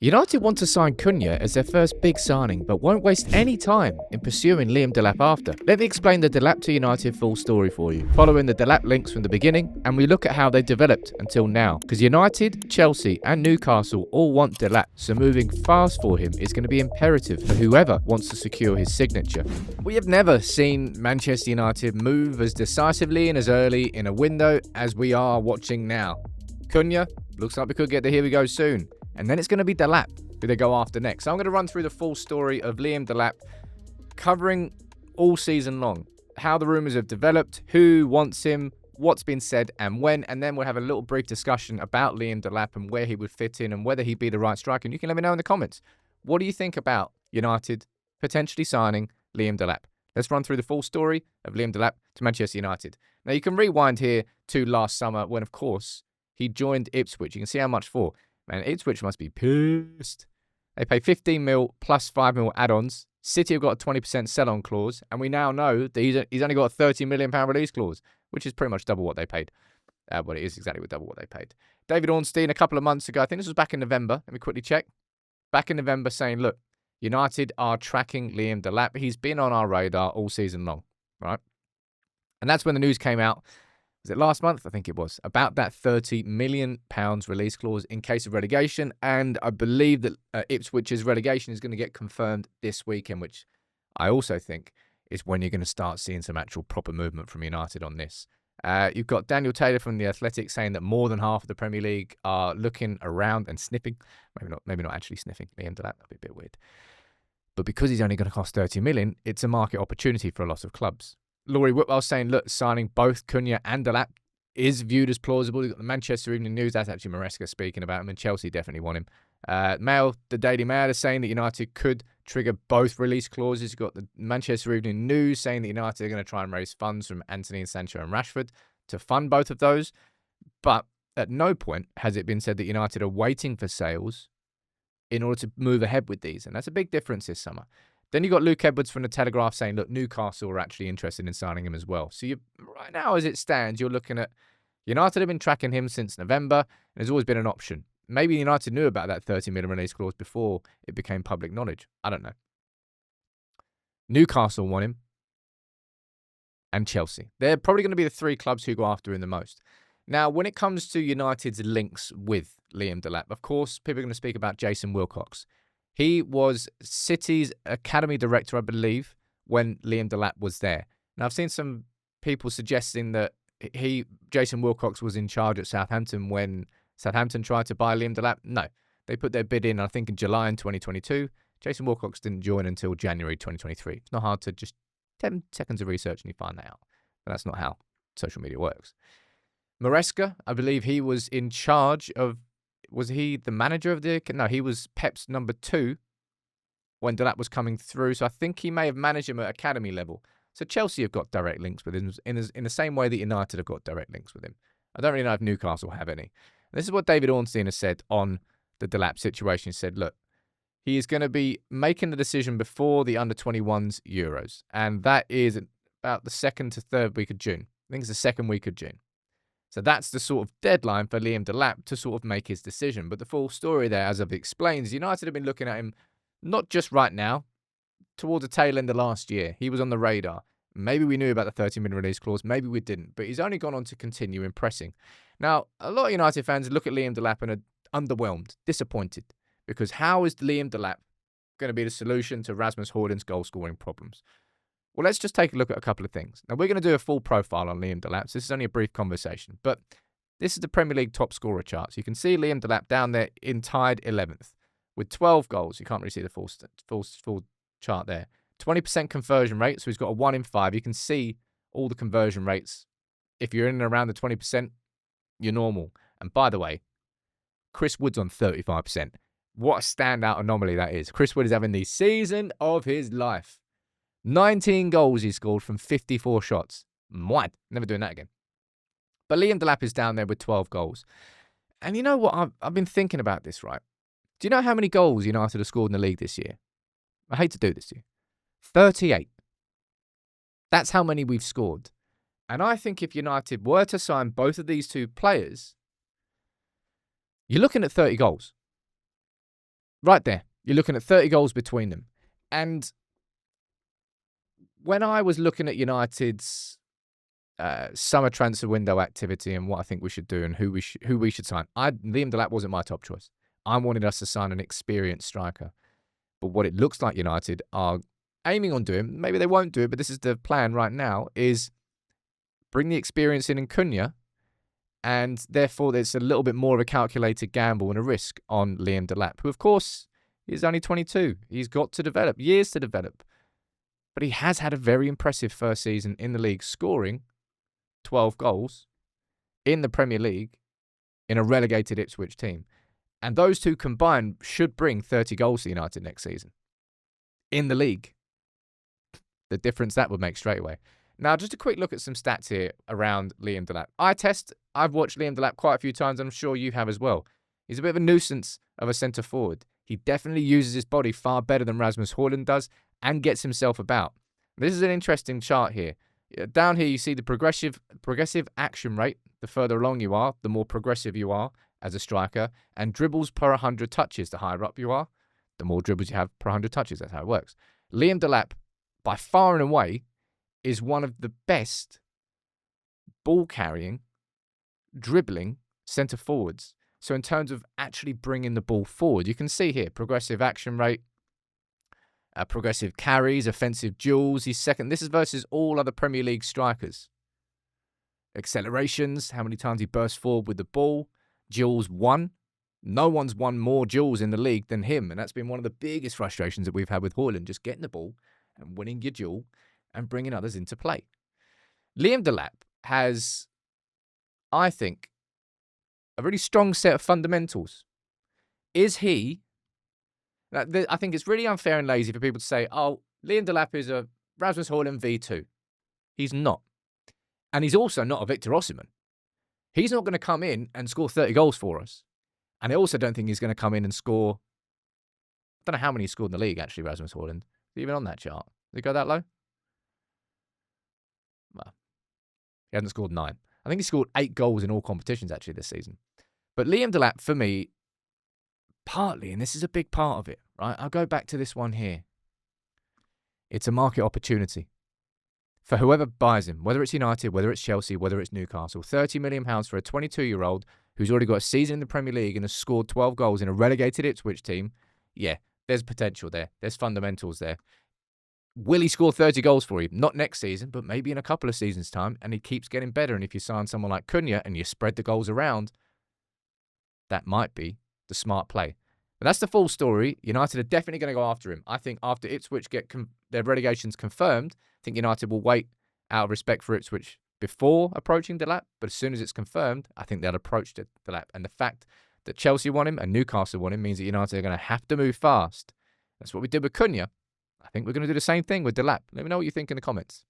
United want to sign Cunha as their first big signing, but won't waste any time in pursuing Liam Delap after. Let me explain the Delap to United full story for you, following the Delap links from the beginning, and we look at how they developed until now. Because United, Chelsea and Newcastle all want Delap, so moving fast for him is going to be imperative for whoever wants to secure his signature. We have never seen Manchester United move as decisively and as early in a window as we are watching now. Cunha, looks like we could get the here we go soon. And then it's going to be Delap, who they go after next. So I'm going to run through the full story of Liam Delap, covering all season long, how the rumours have developed, who wants him, what's been said and when, and then we'll have a little brief discussion about Liam Delap and where he would fit in and whether he'd be the right striker. And you can let me know in the comments. What do you think about United potentially signing Liam Delap? Let's run through the full story of Liam Delap to Manchester United. Now, you can rewind here to last summer when, of course, he joined Ipswich. You can see how much for. Man, Ipswich must be pissed. They pay 15 mil plus 5 mil add-ons. City have got a 20% sell-on clause, and we now know that he's only got a £30 million release clause, which is pretty much double what they paid. Well, it is exactly double what they paid. David Ornstein, a couple of months ago, I think this was back in November. Let me quickly check. Back in November saying, look, United are tracking Liam Delap. He's been on our radar all season long, right? And that's when the news came out. Was it last month? I think it was. About that £30 million release clause in case of relegation. And I believe that Ipswich's relegation is going to get confirmed this weekend, which I also think is when you're going to start seeing some actual proper movement from United on this. You've got Daniel Taylor from The Athletic saying that more than half of the Premier League are looking around and sniffing. Maybe not actually sniffing. Liam Delap, that'd be a bit weird. But because he's only going to cost $30 million, it's a market opportunity for a lot of clubs. Laurie Whitwell saying, look, signing both Cunha and Delap is viewed as plausible. You've got the Manchester Evening News, that's actually Maresca speaking about him, and Chelsea definitely want him. The Daily Mail is saying that United could trigger both release clauses. You've got the Manchester Evening News saying that United are going to try and raise funds from Anthony and Sancho and Rashford to fund both of those. But at no point has it been said that United are waiting for sales in order to move ahead with these. And that's a big difference this summer. Then you've got Luke Edwards from The Telegraph saying, look, Newcastle are actually interested in signing him as well. So right now, as it stands, you're looking at United have been tracking him since November, and there's always been an option. Maybe United knew about that $30 million release clause before it became public knowledge. I don't know. Newcastle want him, and Chelsea. They're probably going to be the three clubs who go after him the most. Now, when it comes to United's links with Liam Delap, of course, people are going to speak about Jason Wilcox. He was City's academy director, I believe, when Liam Delap was there. Now, I've seen some people suggesting that Jason Wilcox was in charge at Southampton when Southampton tried to buy Liam Delap. No, they put their bid in, I think, in July in 2022. Jason Wilcox didn't join until January 2023. It's not hard to just 10 seconds of research and you find that out. But that's not how social media works. Maresca, I believe he was in charge of... Was he the manager of the... No, he was Pep's number 2 when Delap was coming through. So I think he may have managed him at academy level. So Chelsea have got direct links with him in the same way that United have got direct links with him. I don't really know if Newcastle have any. And this is what David Ornstein has said on the Delap situation. He said, look, he is going to be making the decision before the under-21s Euros. And that is about the 2nd to 3rd week of June. I think it's the 2nd week of June. So that's the sort of deadline for Liam Delap to sort of make his decision. But the full story there, as I've explained, is United have been looking at him not just right now, towards the tail end of last year. He was on the radar. Maybe we knew about the $30 million release clause. Maybe we didn't. But he's only gone on to continue impressing. Now, a lot of United fans look at Liam Delap and are underwhelmed, disappointed. Because how is Liam Delap going to be the solution to Rasmus Højlund's goal-scoring problems? Well, let's just take a look at a couple of things. Now, we're going to do a full profile on Liam Delap. So this is only a brief conversation. But this is the Premier League top scorer chart. So you can see Liam Delap down there in tied 11th with 12 goals. You can't really see the full chart there. 20% conversion rate. So he's got a 1 in 5. You can see all the conversion rates. If you're in and around the 20%, you're normal. And by the way, Chris Wood's on 35%. What a standout anomaly that is. Chris Wood is having the season of his life. 19 goals he scored from 54 shots. What? Never doing that again. But Liam Delap is down there with 12 goals. And you know what? I've been thinking about this, right? Do you know how many goals United have scored in the league this year? I hate to do this to you. 38. That's how many we've scored. And I think if United were to sign both of these two players, you're looking at 30 goals. Right there. You're looking at 30 goals between them. And when I was looking at United's summer transfer window activity and what I think we should do and who we should sign, Liam Delap wasn't my top choice. I wanted us to sign an experienced striker. But what it looks like United are aiming on doing, maybe they won't do it, but this is the plan right now, is bring the experience in Cunha, and therefore there's a little bit more of a calculated gamble and a risk on Liam Delap, who, of course, is only 22. He's got to develop, years to develop. But he has had a very impressive first season in the league, scoring 12 goals in the Premier League in a relegated Ipswich team. And those two combined should bring 30 goals to United next season in the league. The difference that would make straight away. Now, just a quick look at some stats here around Liam Delap. I've watched Liam Delap quite a few times, and I'm sure you have as well. He's a bit of a nuisance of a centre forward. He definitely uses his body far better than Rasmus Højlund does and gets himself about. This is an interesting chart here. Down here, you see the progressive action rate. The further along you are, the more progressive you are as a striker, and dribbles per 100 touches. The higher up you are, the more dribbles you have per 100 touches. That's how it works. Liam Delap, by far and away, is one of the best ball-carrying, dribbling centre forwards. So in terms of actually bringing the ball forward, you can see here, progressive action rate, progressive carries, offensive duels. He's second. This is versus all other Premier League strikers. Accelerations, how many times he bursts forward with the ball. Duels won. No one's won more duels in the league than him. And that's been one of the biggest frustrations that we've had with Højlund, just getting the ball and winning your duel and bringing others into play. Liam Delap has, I think, a really strong set of fundamentals. Is he... I think it's really unfair and lazy for people to say, oh, Liam Delap is a Rasmus Højlund V2. He's not. And he's also not a Victor Osimhen. He's not going to come in and score 30 goals for us. And I also don't think he's going to come in and score... I don't know how many he scored in the league, actually, Rasmus Højlund. Even on that chart. Did it go that low? Well, he hasn't scored 9. I think he scored 8 goals in all competitions, actually, this season. But Liam Delap, for me, partly, and this is a big part of it, right? I'll go back to this one here. It's a market opportunity. For whoever buys him, whether it's United, whether it's Chelsea, whether it's Newcastle, £30 million for a 22-year-old who's already got a season in the Premier League and has scored 12 goals in a relegated Ipswich team, yeah, there's potential there. There's fundamentals there. Will he score 30 goals for you? Not next season, but maybe in a couple of seasons' time, and he keeps getting better. And if you sign someone like Cunha and you spread the goals around, that might be the smart play. But that's the full story. United are definitely going to go after him. I think after Ipswich get their relegations confirmed, I think United will wait out of respect for Ipswich before approaching Delap. But as soon as it's confirmed, I think they'll approach Delap. And the fact that Chelsea want him and Newcastle want him means that United are going to have to move fast. That's what we did with Cunha. I think we're going to do the same thing with Delap. Let me know what you think in the comments.